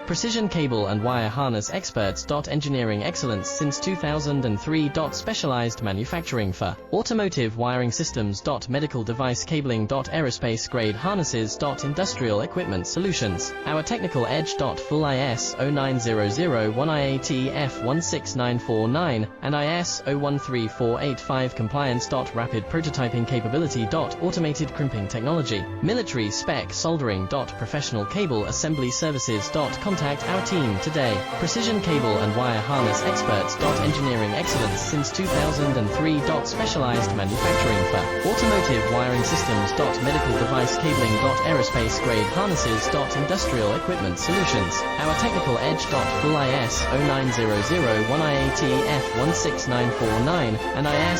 Precision cable and wire harness experts. Engineering excellence since 2003. Specialized manufacturing for automotive wiring systems. Medical device cabling. Aerospace grade harnesses. Industrial equipment solutions. Our technical edge. Full ISO 9001 IATF 16949 and ISO 13485 compliance. Rapid prototyping capability. Automated crimping technology. Military spec soldering. Professional cable assembly services. Contact our team today. Precision cable and wire harness experts. Engineering excellence since 2003. Specialized manufacturing for automotive wiring systems. Medical device cabling. Aerospace grade harnesses. Industrial equipment solutions. Our technical edge. Full ISO 9001 IATF 16949 and IS